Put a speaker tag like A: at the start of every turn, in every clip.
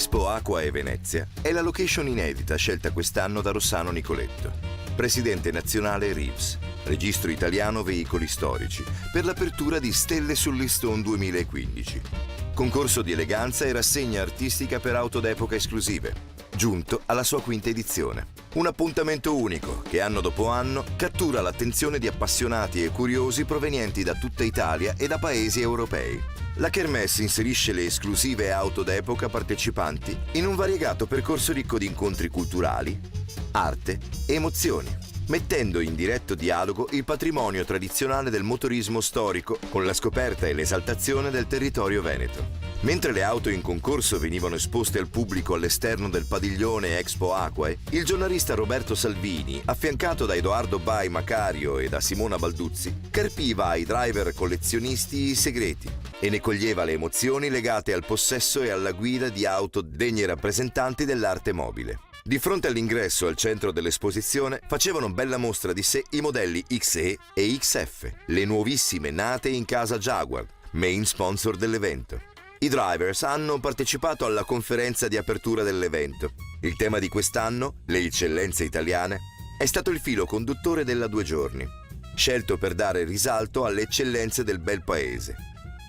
A: Expo Aqua e Venezia è la location inedita scelta quest'anno da Rossano Nicoletto, presidente nazionale Reeves, registro italiano veicoli storici, per l'apertura di Stelle sull'Istone 2015. Concorso di eleganza e rassegna artistica per auto d'epoca esclusive, giunto alla sua quinta edizione. Un appuntamento unico che anno dopo anno cattura l'attenzione di appassionati e curiosi provenienti da tutta Italia e da paesi europei. La Kermesse inserisce le esclusive auto d'epoca partecipanti in un variegato percorso ricco di incontri culturali, arte e emozioni, mettendo in diretto dialogo il patrimonio tradizionale del motorismo storico con la scoperta e l'esaltazione del territorio veneto. Mentre le auto in concorso venivano esposte al pubblico all'esterno del padiglione Expo Aquae, il giornalista Roberto Salvini, affiancato da Edoardo Bai Macario e da Simona Balduzzi, carpiva ai driver collezionisti i segreti e ne coglieva le emozioni legate al possesso e alla guida di auto degne rappresentanti dell'arte mobile. Di fronte all'ingresso al centro dell'esposizione facevano bella mostra di sé i modelli XE e XF, le nuovissime nate in casa Jaguar, main sponsor dell'evento. I drivers hanno partecipato alla conferenza di apertura dell'evento. Il tema di quest'anno, le eccellenze italiane, è stato il filo conduttore della 2 giorni, scelto per dare risalto alle eccellenze del bel paese,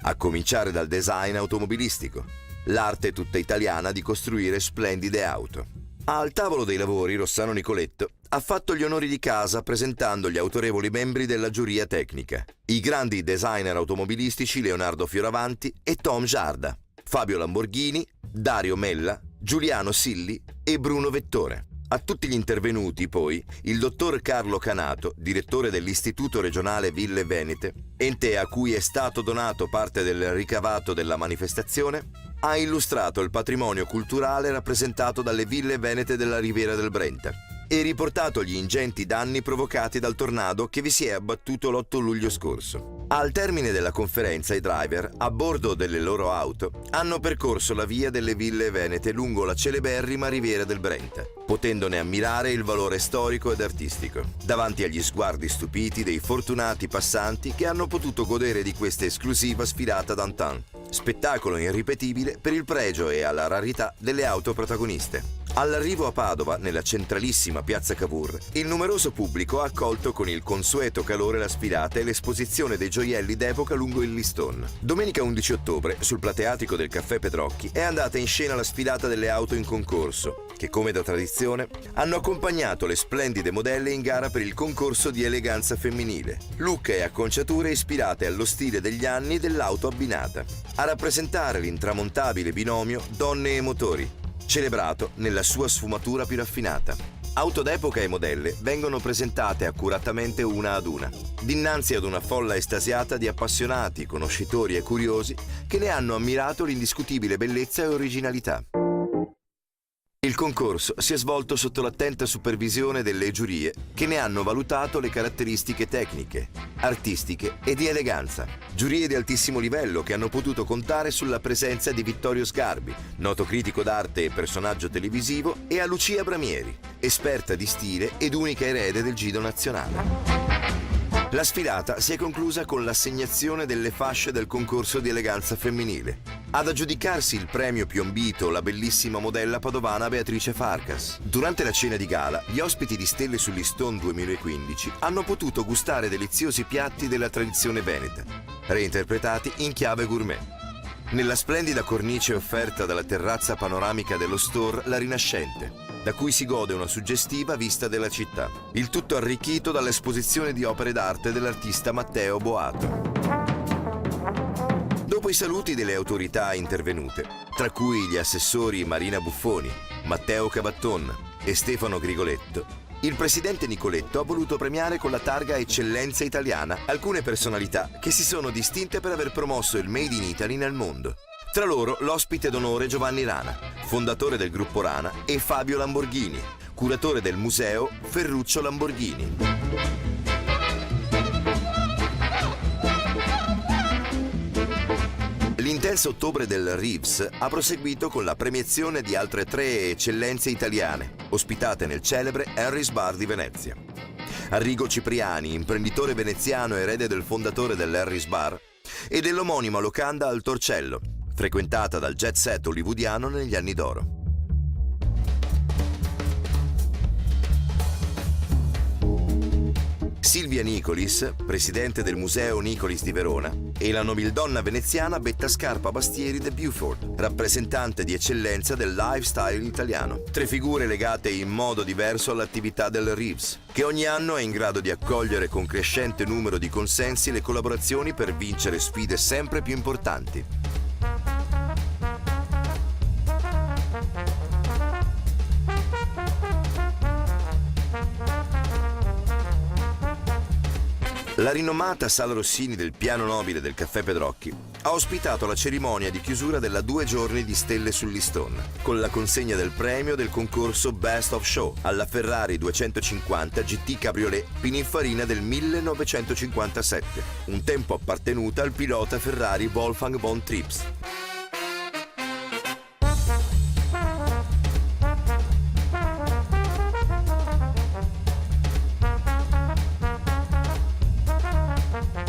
A: a cominciare dal design automobilistico, l'arte tutta italiana di costruire splendide auto. Al tavolo dei lavori Rossano Nicoletto ha fatto gli onori di casa presentando gli autorevoli membri della giuria tecnica, i grandi designer automobilistici Leonardo Fioravanti e Tom Giarda, Fabio Lamborghini, Dario Mella, Giuliano Silli e Bruno Vettore. A tutti gli intervenuti, poi, il dottor Carlo Canato, direttore dell'Istituto Regionale Ville Venete, ente a cui è stato donato parte del ricavato della manifestazione, ha illustrato il patrimonio culturale rappresentato dalle ville venete della Riviera del Brenta e riportato gli ingenti danni provocati dal tornado che vi si è abbattuto l'8 luglio scorso. Al termine della conferenza i driver, a bordo delle loro auto, hanno percorso la via delle ville venete lungo la celeberrima Riviera del Brenta, potendone ammirare il valore storico ed artistico, davanti agli sguardi stupiti dei fortunati passanti che hanno potuto godere di questa esclusiva sfilata d'antan, spettacolo irripetibile per il pregio e alla rarità delle auto protagoniste. All'arrivo a Padova, nella centralissima piazza Cavour, il numeroso pubblico ha accolto con il consueto calore la sfilata e l'esposizione dei gioielli d'epoca lungo il Liston. Domenica 11 ottobre, sul plateatico del Caffè Pedrocchi, è andata in scena la sfilata delle auto in concorso, che come da tradizione hanno accompagnato le splendide modelle in gara per il concorso di eleganza femminile, look e acconciature ispirate allo stile degli anni dell'auto abbinata, a rappresentare l'intramontabile binomio donne e motori, celebrato nella sua sfumatura più raffinata. Auto d'epoca e modelle vengono presentate accuratamente una ad una, dinanzi ad una folla estasiata di appassionati, conoscitori e curiosi che ne hanno ammirato l'indiscutibile bellezza e originalità. Il concorso si è svolto sotto l'attenta supervisione delle giurie che ne hanno valutato le caratteristiche tecniche, artistiche e di eleganza. Giurie di altissimo livello che hanno potuto contare sulla presenza di Vittorio Sgarbi, noto critico d'arte e personaggio televisivo, e a Lucia Bramieri, esperta di stile ed unica erede del Gido nazionale. La sfilata si è conclusa con l'assegnazione delle fasce del concorso di eleganza femminile. Ad aggiudicarsi il premio più ambito la bellissima modella padovana Beatrice Farkas. Durante la cena di gala, gli ospiti di Stelle sull'Istone 2015 hanno potuto gustare deliziosi piatti della tradizione veneta, reinterpretati in chiave gourmet. Nella splendida cornice offerta dalla terrazza panoramica dello store La Rinascente, da cui si gode una suggestiva vista della città. Il tutto arricchito dall'esposizione di opere d'arte dell'artista Matteo Boato. Dopo i saluti delle autorità intervenute, tra cui gli assessori Marina Buffoni, Matteo Cavatton e Stefano Grigoletto, il presidente Nicoletto ha voluto premiare con la targa Eccellenza Italiana alcune personalità che si sono distinte per aver promosso il Made in Italy nel mondo. Tra loro l'ospite d'onore Giovanni Rana, fondatore del gruppo Rana, e Fabio Lamborghini, curatore del museo Ferruccio Lamborghini. L'intenso ottobre del Reeves ha proseguito con la premiazione di altre 3 eccellenze italiane, ospitate nel celebre Harris Bar di Venezia. Arrigo Cipriani, imprenditore veneziano erede del fondatore dell'Harris Bar, e dell'omonima locanda al Torcello, frequentata dal jet set hollywoodiano negli anni d'oro. Silvia Nicolis, presidente del Museo Nicolis di Verona, e la nobildonna veneziana Betta Scarpa Bastieri de Beaufort, rappresentante di eccellenza del lifestyle italiano. 3 figure legate in modo diverso all'attività del Reeves, che ogni anno è in grado di accogliere con crescente numero di consensi le collaborazioni per vincere sfide sempre più importanti. La rinomata Sala Rossini del piano nobile del Caffè Pedrocchi ha ospitato la cerimonia di chiusura della 2 giorni di Stelle sul listone, con la consegna del premio del concorso Best of Show alla Ferrari 250 GT Cabriolet Pininfarina del 1957, un tempo appartenuta al pilota Ferrari Wolfgang von Trips.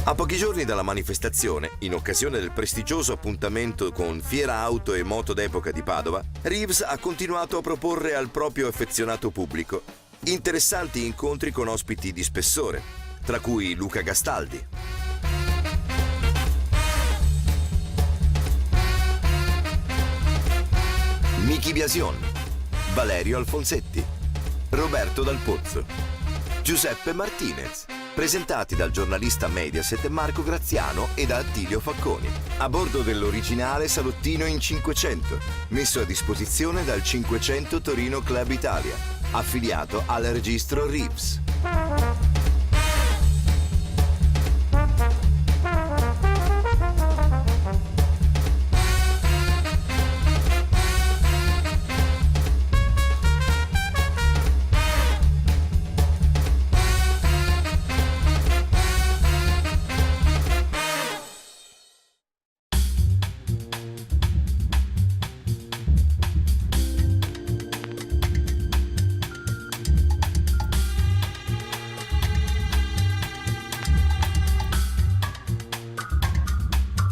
A: A pochi giorni dalla manifestazione, in occasione del prestigioso appuntamento con Fiera Auto e Moto d'Epoca di Padova, Reeves ha continuato a proporre al proprio affezionato pubblico interessanti incontri con ospiti di spessore, tra cui Luca Gastaldi, Miki Biasion, Valerio Alfonsetti, Roberto Dal Pozzo, Giuseppe Martinez, presentati dal giornalista Mediaset Marco Graziano e da Attilio Facconi, a bordo dell'originale salottino in 500, messo a disposizione dal 500 Torino Club Italia, affiliato al registro Reeves.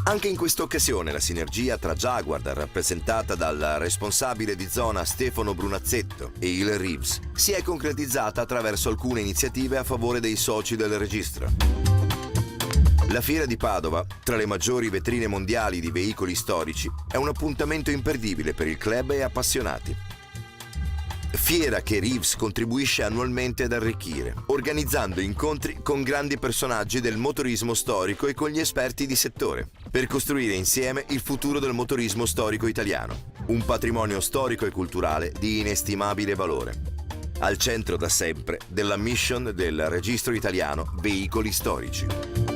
A: Anche in questa occasione la sinergia tra Jaguar, rappresentata dal responsabile di zona Stefano Brunazzetto, e il Reeves si è concretizzata attraverso alcune iniziative a favore dei soci del registro. La Fiera di Padova, tra le maggiori vetrine mondiali di veicoli storici, è un appuntamento imperdibile per il club e appassionati. Fiera che Reeves contribuisce annualmente ad arricchire, organizzando incontri con grandi personaggi del motorismo storico e con gli esperti di settore, per costruire insieme il futuro del motorismo storico italiano, un patrimonio storico e culturale di inestimabile valore, al centro da sempre della mission del Registro Italiano Veicoli Storici.